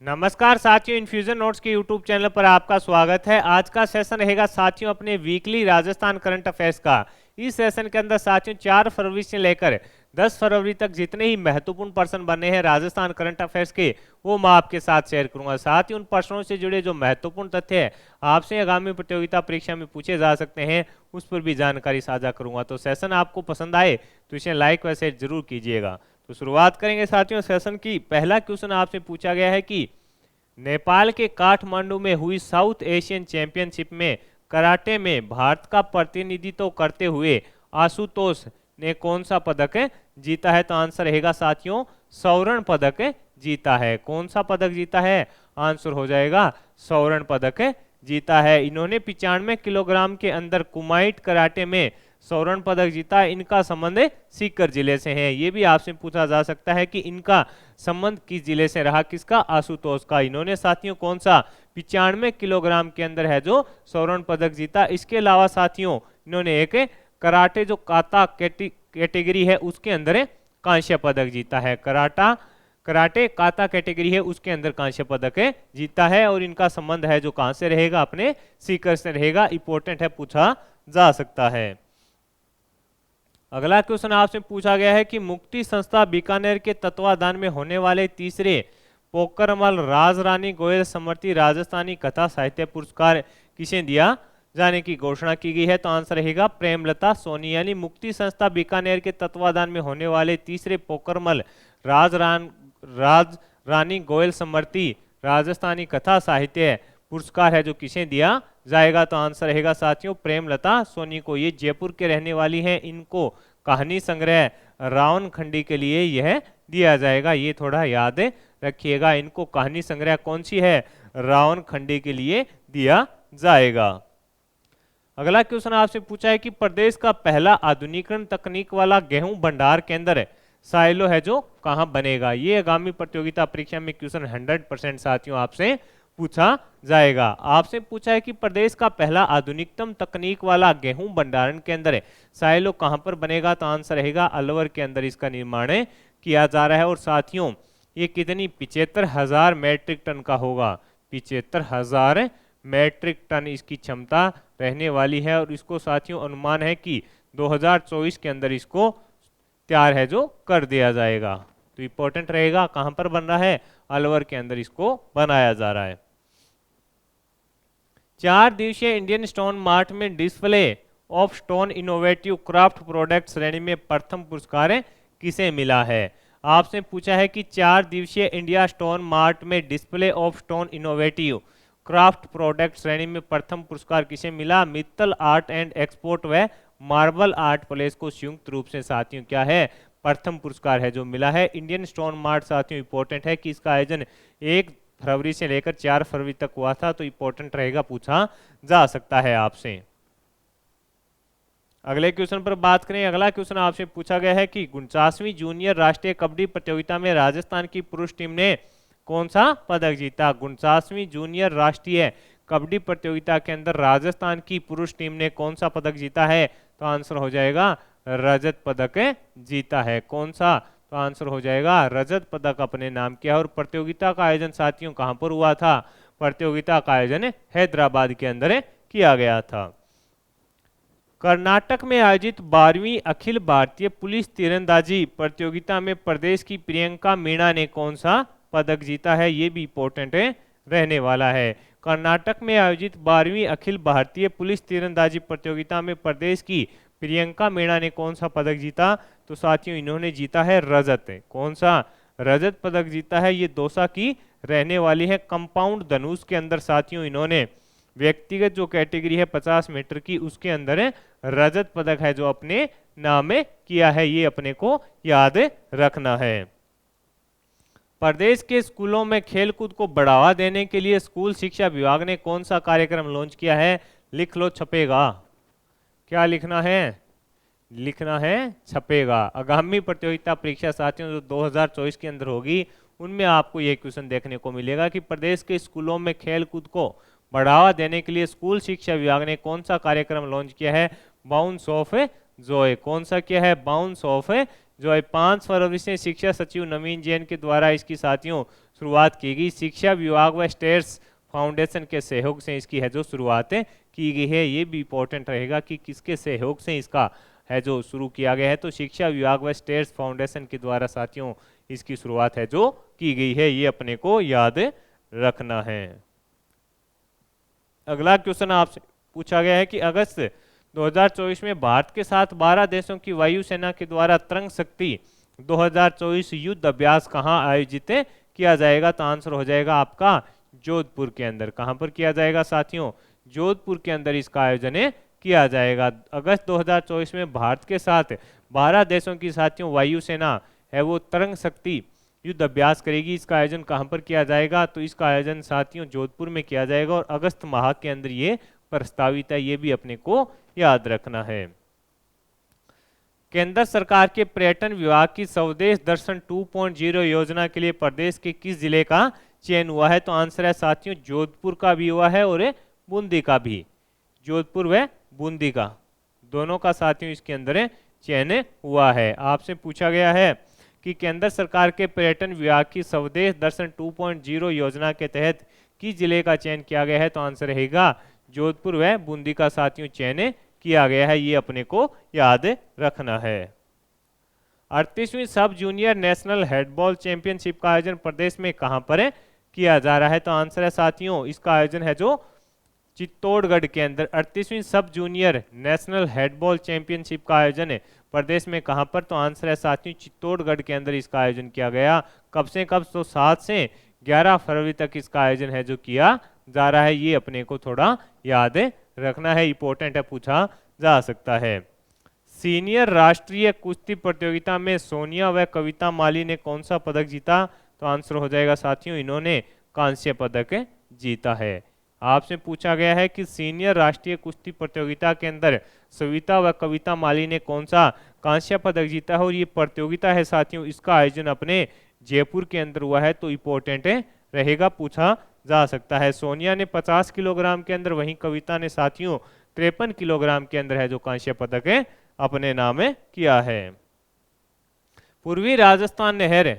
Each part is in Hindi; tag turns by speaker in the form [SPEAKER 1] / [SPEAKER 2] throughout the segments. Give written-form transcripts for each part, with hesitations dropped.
[SPEAKER 1] नमस्कार साथियों, इन्फ्यूजन नोट्स के यूट्यूब चैनल पर आपका स्वागत है। आज का सेशन रहेगा साथियों अपने वीकली राजस्थान करंट अफेयर्स का। इस सेशन के अंदर साथियों 4 फरवरी से लेकर 10 फरवरी तक जितने ही महत्वपूर्ण प्रश्न बने हैं राजस्थान करंट अफेयर्स के, वो मैं आपके साथ शेयर करूंगा। साथ ही उन प्रश्नों से जुड़े जो महत्वपूर्ण तथ्य है आपसे आगामी प्रतियोगिता परीक्षा में पूछे जा सकते हैं, उस पर भी जानकारी साझा करूंगा। तो सेशन आपको पसंद आए तो इसे लाइक व शेयर जरूर कीजिएगा। तो शुरुआत करेंगे साथियों सेशन की। पहला क्वेश्चन आपसे पूछा गया है कि नेपाल के काठमांडू में हुई साउथ एशियन चैंपियनशिप में कराटे में भारत का प्रतिनिधित्व करते हुए आशुतोष ने कौन सा पदक जीता है? तो आंसर रहेगा साथियों स्वर्ण पदक जीता है। कौन सा पदक जीता है? आंसर हो जाएगा स्वर्ण पदक जीता है। इन्होंने 95 किलोग्राम के अंदर कुमाइट कराटे में स्वर्ण पदक जीता। इनका संबंध सीकर जिले से है। ये भी आपसे पूछा जा सकता है कि इनका संबंध किस जिले से रहा? किसका? आशुतोष का। इन्होंने साथियों कौन सा 95 किलोग्राम के अंदर है जो स्वर्ण पदक जीता। इसके अलावा साथियों इन्होंने एक कराटे जो काता कैटेगरी है उसके अंदर कांस्य पदक जीता है। कराटे काता कैटेगरी है उसके अंदर कांस्य पदक जीता है। और इनका संबंध है जो कहां से रहेगा? अपने सीकर से रहेगा। इंपॉर्टेंट है, पूछा जा सकता है। अगला क्वेश्चन आपसे पूछा गया है कि मुक्ति संस्था बीकानेर के तत्वाधान में होने वाले तीसरे पोकरमल राज रानी गोयल समर्थित राजस्थानी कथा साहित्य पुरस्कार किसे दिया जाने की घोषणा की गई है? तो आंसर रहेगा प्रेमलता सोनी। यानी मुक्ति संस्था बीकानेर के तत्वाधान में होने वाले तीसरे पोकरमल राज रानी गोयल समर्थित राजस्थानी कथा साहित्य पुरस्कार है जो किसे दिया जाएगा? तो आंसर रहेगा साथियों प्रेमलता सोनी को। ये जयपुर के रहने वाली हैं। इनको कहानी संग्रह रावण खंडी के लिए यह दिया जाएगा। ये थोड़ा याद रखिएगा। इनको कहानी संग्रह कौन सी है? रावण खंडी के लिए दिया जाएगा। अगला क्वेश्चन आपसे पूछा है कि प्रदेश का पहला आधुनिकीकरण तकनीक वाला गेहूं भंडार केंद्र साइलो है जो कहां बनेगा? ये आगामी प्रतियोगिता परीक्षा में क्वेश्चन 100% साथियों आपसे पूछा जाएगा। आपसे पूछा है कि प्रदेश का पहला आधुनिकतम तकनीक वाला गेहूं भंडारण केंद्र साइलो कहां पर बनेगा? तो आंसर रहेगा अलवर के अंदर इसका निर्माण किया जा रहा है। और साथियों ये कितनी 75,000 मैट्रिक टन का होगा। 75,000 मैट्रिक टन इसकी क्षमता रहने वाली है। और इसको साथियों अनुमान है कि 2024 के अंदर इसको तैयार है जो कर दिया जाएगा। तो इंपॉर्टेंट रहेगा कहां पर बन रहा है? अलवर के अंदर इसको बनाया जा रहा है। 4 दिवसीय इंडियन स्टोन मार्ट में display of stone innovative craft product श्रेणी में प्रथम पुरस्कार किसे मिला है? आपसे पूछा है कि 4 दिवसीय इंडिया स्टोन मार्ट में display of stone innovative craft product श्रेणी में प्रथम पुरस्कार किसे मिला? मित्तल आर्ट एंड एक्सपोर्ट व मार्बल आर्ट प्लेस को संयुक्त रूप से साथियों क्या है? प्रथम पुरस्कार है जो मिला है। इंडियन स्टोन मार्ट साथियों इंपॉर्टेंट है कि इसका आयोजन 1 फरवरी से लेकर 4 फरवरी तक हुआ था। तो इंपॉर्टेंट रहेगा, पूछा जा सकता है आपसे। अगले क्वेश्चन पर बात करें। अगला क्वेश्चन आपसे पूछा गया है कि 49वीं जूनियर राष्ट्रीय कबड्डी प्रतियोगिता में राजस्थान की पुरुष टीम ने कौन सा पदक जीता? 49वीं जूनियर राष्ट्रीय कबड्डी प्रतियोगिता के अंदर राजस्थान की पुरुष टीम ने कौन सा पदक जीता है? तो आंसर हो जाएगा रजत पदक जीता है। कौन सा? तो आंसर हो जाएगा रजत पदक अपने नाम किया। और प्रतियोगिता का आयोजन साथियों कहां पर हुआ था? प्रतियोगिता का आयोजन हैदराबाद के अंदर किया गया था। कर्नाटक में आयोजित 12वीं अखिल भारतीय पुलिस तीरंदाजी प्रतियोगिता में प्रदेश की प्रियंका मीणा ने कौन सा पदक जीता है? ये भी इंपॉर्टेंट रहने वाला है। कर्नाटक में आयोजित 12वीं अखिल भारतीय पुलिस तीरंदाजी प्रतियोगिता में प्रदेश की प्रियंका मीणा ने कौन सा पदक जीता? तो साथियों इन्होंने जीता है रजत। कौन सा? रजत पदक जीता है। ये दौसा की रहने वाली है। कंपाउंड धनुष के अंदर साथियों इन्होंने व्यक्तिगत जो कैटेगरी है 50 मीटर की, उसके अंदर रजत पदक है जो अपने नाम में किया है। ये अपने को याद रखना है। प्रदेश के स्कूलों में खेलकूद को बढ़ावा देने के लिए स्कूल शिक्षा विभाग ने कौन सा कार्यक्रम लॉन्च किया है? लिख लो छपेगा। क्या लिखना है? लिखना है छपेगा। आगामी प्रतियोगिता परीक्षा साथियों जो 2024 के अंदर होगी उनमें आपको यह क्वेश्चन देखने को मिलेगा कि प्रदेश के स्कूलों में खेलकूद को बढ़ावा देने के लिए स्कूल शिक्षा विभाग ने कौन सा कार्यक्रम लॉन्च किया है? Bounce off Joy. कौन सा किया है? बाउंस ऑफ जो है 5 फरवरी से शिक्षा सचिव नवीन जैन के द्वारा इसकी साथियों शुरुआत की गई। शिक्षा विभाग व स्टेट्स फाउंडेशन के सहयोग से इसकी है जो शुरुआत की गई है। ये भी इंपॉर्टेंट रहेगा कि किसके सहयोग से इसका है जो शुरू किया गया है, तो शिक्षा विभाग व स्टेट्स फाउंडेशन के द्वारा साथियों इसकी शुरुआत है जो की गई है, ये अपने को याद रखना है। अगला क्वेश्चन आपसे पूछा गया है कि अगस्त 2024 में भारत के साथ 12 देशों की वायुसेना के द्वारा तरंग शक्ति 2024 युद्ध अभ्यास कहां आयोजित किया जाएगा, तो आंसर हो जाएगा आपका जोधपुर के अंदर। कहां पर किया जाएगा साथियों, जोधपुर के अंदर इसका आयोजन किया जाएगा। अगस्त 2024 में भारत के साथ 12 देशों की साथियों वायुसेना है वो तरंग शक्ति युद्ध अभ्यास करेगी। इसका आयोजन कहां पर किया जाएगा, तो इसका आयोजन साथियों जोधपुर में किया जाएगा और अगस्त माह के अंदर ये प्रस्तावित है, ये भी अपने को याद रखना है। केंद्र सरकार के पर्यटन विभाग की स्वदेश दर्शन 2.0 योजना के लिए प्रदेश के किस जिले का चयन हुआ है, तो आंसर है साथियों जोधपुर का भी हुआ है और बूंदी का भी। जोधपुर व बूंदी का दोनों का साथियों इसके अंदर चयन हुआ है। आपसे पूछा गया है कि केंद्र सरकार के पर्यटन विभाग की स्वदेश दर्शन 2.0 योजना के तहत किस जिले का चयन किया गया है, तो आंसर रहेगा जोधपुर व बूंदी का साथियों चयन किया गया है, ये अपने को याद रखना है। 38वीं सब जूनियर नेशनल हैंडबॉल चैंपियनशिप का आयोजन प्रदेश में कहां पर किया जा रहा है, तो आंसर है साथियों इसका आयोजन है जो चित्तौड़गढ़ के अंदर। 38वीं सब जूनियर नेशनल हैंडबॉल चैंपियनशिप का आयोजन प्रदेश में कहां पर, तो आंसर है साथियों चित्तौड़गढ़ के अंदर इसका आयोजन किया गया। कब से कब, तो 7 से 11 फरवरी तक इसका आयोजन है जो किया जा रहा है, ये अपने को थोड़ा याद रखना है, इंपॉर्टेंट है, पूछा जा सकता है। सीनियर राष्ट्रीय कुश्ती प्रतियोगिता में सोनिया व कविता माली ने कौन सा पदक जीता, तो आंसर हो जाएगा साथियों इन्होंने कांस्य पदक जीता है। आपसे पूछा गया है कि सीनियर राष्ट्रीय कुश्ती प्रतियोगिता के अंदर सविता व कविता माली ने कौन सा कांस्य पदक जीता है, और ये प्रतियोगिता है साथियों इसका आयोजन अपने जयपुर के अंदर हुआ है, तो इंपॉर्टेंट रहेगा, पूछा जा सकता है। सोनिया ने 50 किलोग्राम के अंदर, वहीं कविता ने साथियों 53 किलोग्राम के अंदर है जो कांस्य पदक अपने नाम किया है। पूर्वी राजस्थान नहर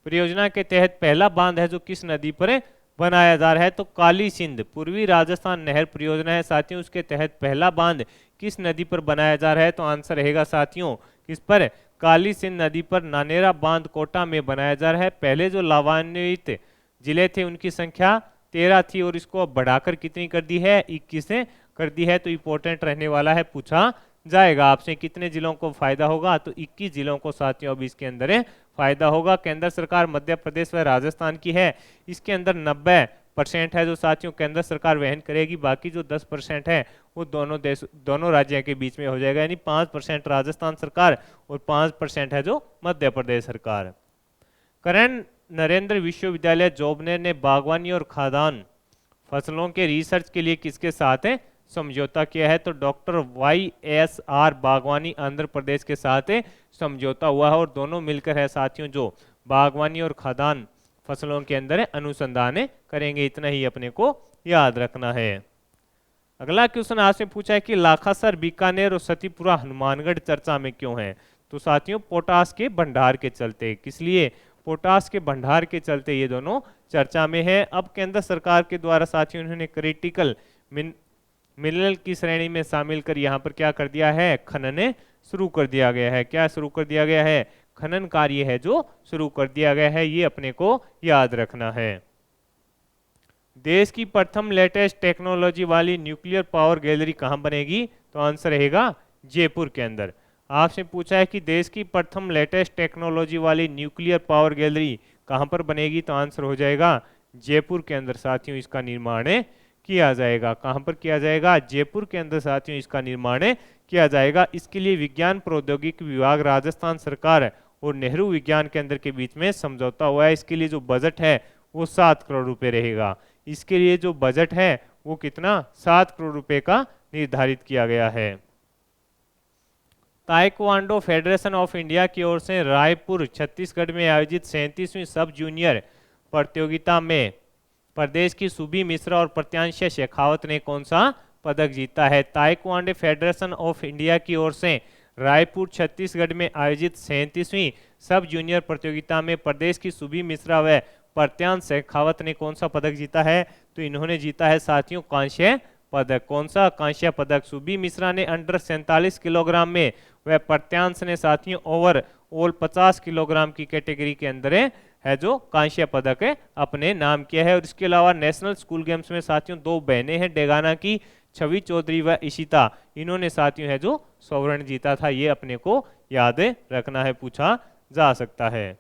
[SPEAKER 1] परियोजना के तहत पहला बांध है जो किस नदी पर बनाया जा रहा है, तो काली सिंध पूर्वी राजस्थान नहर परियोजना है साथियों, उसके तहत पहला बांध किस नदी पर बनाया जा रहा है, तो आंसर रहेगा साथियों किस पर, काली सिंध नदी पर नानेरा बांध कोटा में बनाया जा रहा है। पहले जो लाभान्वित जिले थे उनकी संख्या 13 थी और इसको अब बढ़ाकर कितनी कर दी है, 21 कर दी है, तो इंपॉर्टेंट रहने वाला है, पूछा जाएगा आपसे कितने जिलों को फायदा होगा, तो 21 जिलों को साथियों अब इसके अंदर फायदा होगा। केंद्र सरकार मध्य प्रदेश व राजस्थान की है, इसके अंदर 90% है जो साथियों केंद्र सरकार वहन करेगी, बाकी जो 10% है वो दोनों राज्यों के बीच में हो जाएगा, यानी 5% राजस्थान सरकार और 5% है जो मध्य प्रदेश सरकार। करण नरेंद्र विश्वविद्यालय जोबनेर ने बागवानी और खाद्यान्न फसलों के रिसर्च के लिए किसके साथ समझौता किया है, तो डॉक्टर YSR बागवानी आंध्र प्रदेश के साथ समझौता हुआ है और दोनों मिलकर है साथियों जो बागवानी और खाद्यान्न फसलों के अंदर अनुसंधान करेंगे, इतना ही अपने को याद रखना है। अगला क्वेश्चन आपसे पूछा है कि लाखासर, बीकानेर और सतीपुरा हनुमानगढ़ चर्चा में क्यों है, तो साथियों पोटास के भंडार के चलते। किस लिए, पोटास के भंडार के चलते ये दोनों चर्चा में है। अब केंद्र सरकार के द्वारा साथियों उन्होंने क्रिटिकल मिनरल की श्रेणी में शामिल कर यहाँ पर क्या कर दिया है, खनन शुरू कर दिया गया है। क्या शुरू कर दिया गया है, खनन कार्य है जो शुरू कर दिया गया है, ये अपने को याद रखना है। देश की प्रथम लेटेस्ट टेक्नोलॉजी वाली न्यूक्लियर पावर गैलरी कहाँ बनेगी, तो आंसर रहेगा जयपुर के अंदर। आपसे पूछा है कि देश की प्रथम लेटेस्ट टेक्नोलॉजी वाली न्यूक्लियर पावर गैलरी कहाँ पर बनेगी, तो आंसर हो जाएगा जयपुर के अंदर साथियों इसका निर्माण किया जाएगा। कहां पर किया जाएगा, जयपुर के अंदर साथियों इसका निर्माण किया जाएगा। इसके लिए विज्ञान प्रौद्योगिकी विभाग, राजस्थान सरकार और नेहरू विज्ञान केंद्र के बीच में समझौता हुआ है। इसके लिए जो बजट है वो 7 करोड़ रुपए रहेगा। इसके लिए जो बजट है वो कितना, 7 करोड़ रुपए का निर्धारित किया गया है। ताइक्वांडो फेडरेशन ऑफ इंडिया की ओर से रायपुर छत्तीसगढ़ में आयोजित 37वीं सब जूनियर प्रतियोगिता में प्रदेश की सुबी मिश्रा और प्रत्यांश शेखावत ने कौन सा पदक जीता है। ताइक्वांडो फेडरेशन ऑफ इंडिया की ओर से रायपुर छत्तीसगढ़ में आयोजित 37वीं सब जूनियर प्रतियोगिता में प्रदेश की सुबी मिश्रा व प्रत्यांश शेखावत ने कौन सा पदक जीता है? तो इन्होंने जीता है साथियों कांस्य पदक। कौन सा? कांस्य पदक। सुबी मिश्रा ने अंडर 47 किलोग्राम में व प्रत्यांश ने साथियों ओवर ऑल 50 किलोग्राम की कैटेगरी के अंदर है जो कांस्य पदक अपने नाम किया है। और इसके अलावा नेशनल स्कूल गेम्स में साथियों दो बहनें हैं डेगाना की छवि चौधरी व इशिता, इन्होंने साथियों है जो स्वर्ण जीता था। ये अपने को याद रखना है, पूछा जा सकता है।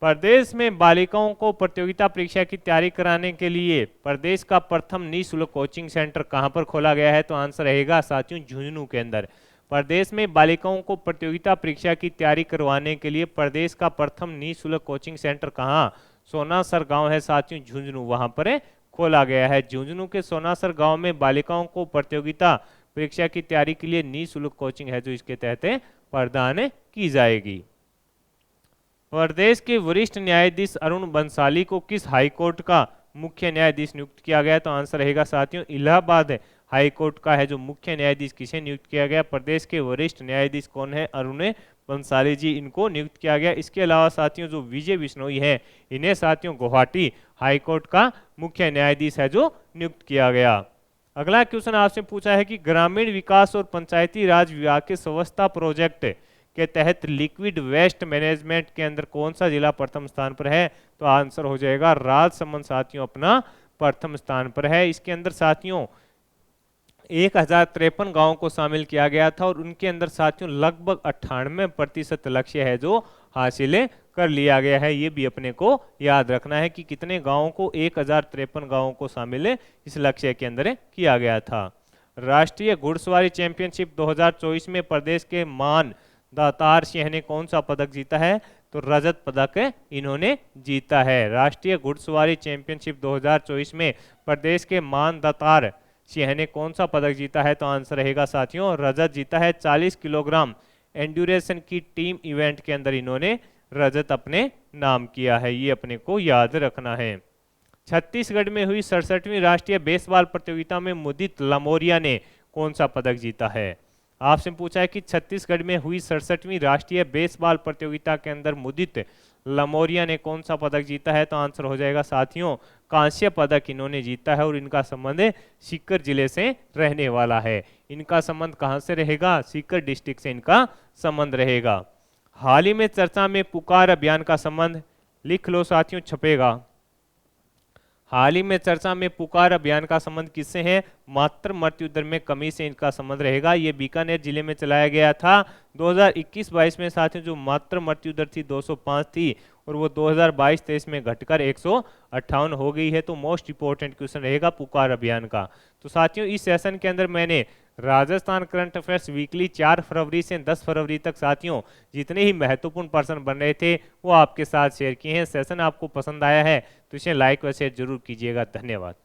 [SPEAKER 1] प्रदेश में बालिकाओं को प्रतियोगिता परीक्षा की तैयारी कराने के लिए प्रदेश का प्रथम निःशुल्क कोचिंग सेंटर कहां पर खोला गया है? तो आंसर रहेगा साथियों झुंझुनू के अंदर। प्रदेश में बालिकाओं को प्रतियोगिता परीक्षा की तैयारी करवाने के लिए प्रदेश का प्रथम निःशुल्क कोचिंग सेंटर कहां? सोनासर गांव है साथियों झुंझुनू, वहां पर खोला गया है। झुंझुनू के सोनासर गांव में बालिकाओं को प्रतियोगिता परीक्षा की तैयारी के लिए निःशुल्क कोचिंग है जो इसके तहत प्रदान की जाएगी। प्रदेश के वरिष्ठ न्यायाधीश अरुण बंसाली को किस हाईकोर्ट का मुख्य न्यायाधीश नियुक्त किया गया? तो आंसर रहेगा साथियों इलाहाबाद हाईकोर्ट का है जो मुख्य न्यायाधीश किसे नियुक्त किया गया? प्रदेश के वरिष्ठ न्यायाधीश कौन है? अरुण बंसाली जी, इनको नियुक्त किया गया। इसके अलावा साथियों जो विजय बिश्नोई है, इन्हें साथियों गुवाहाटी हाईकोर्ट का मुख्य न्यायाधीश है जो नियुक्त किया गया। अगला क्वेश्चन आपसे पूछा है कि ग्रामीण विकास और पंचायती राज विभाग के स्वच्छता प्रोजेक्ट के तहत लिक्विड वेस्ट मैनेजमेंट के अंदर कौन सा जिला प्रथम स्थान पर है? तो आंसर हो जाएगा राजसमंद साथियों अपना प्रथम स्थान पर है। इसके अंदर साथियों 1053 गांवों को शामिल किया गया था और उनके अंदर साथियों लगभग 98% लक्ष्य है जो हासिल कर लिया गया है। ये भी अपने को याद रखना है कि कितने गांवों को 1053 गांवों को शामिल इस लक्ष्य के अंदर किया गया था। राष्ट्रीय घुड़सवारी चैंपियनशिप 2024 में प्रदेश के मान दातार सिंह ने कौन सा पदक जीता है? तो रजत पदक इन्होंने जीता है। राष्ट्रीय घुड़सवारी चैंपियनशिप 2024 में प्रदेश के मान दातार सिंह ने कौन सा पदक जीता है? तो आंसर रहेगा साथियों रजत जीता है। 40 किलोग्राम एंड्यूरेशन की टीम इवेंट के अंदर इन्होंने रजत अपने नाम किया है, ये अपने को याद रखना है। छत्तीसगढ़ में हुई 67वीं राष्ट्रीय बेसबॉल प्रतियोगिता में मुदित लमोरिया ने कौन सा पदक जीता है? आपसे पूछा है कि छत्तीसगढ़ में हुई 67वीं राष्ट्रीय बेसबॉल प्रतियोगिता के अंदर मुदित लमोरिया ने कौन सा पदक जीता है? तो आंसर हो जाएगा साथियों कांस्य पदक इन्होंने जीता है। और इनका संबंध सीकर जिले से रहने वाला है। इनका संबंध कहां से रहेगा? सीकर डिस्ट्रिक्ट से इनका संबंध रहेगा। हाल ही में चर्चा में पुकार अभियान का संबंध लिख लो साथियों, छपेगा। हाल ही में चर्चा में पुकार अभियान का संबंध किससे है? मातृ मृत्यु दर में कमी से इनका संबंध रहेगा। ये बीकानेर जिले में चलाया गया था। 2021-22 में साथियों जो मातृ मृत्यु दर थी 205 थी और वो 2022-23 में घटकर 158 हो गई है। तो मोस्ट इंपोर्टेंट क्वेश्चन रहेगा पुकार अभियान का। तो साथियों इस सेशन के अंदर मैंने राजस्थान करंट अफेयर्स वीकली 4 फरवरी से 10 फरवरी तक साथियों जितने ही महत्वपूर्ण पर्सन बन रहे थे वो आपके साथ शेयर किए हैं। सेशन आपको पसंद आया है तो इसे लाइक व शेयर जरूर कीजिएगा। धन्यवाद।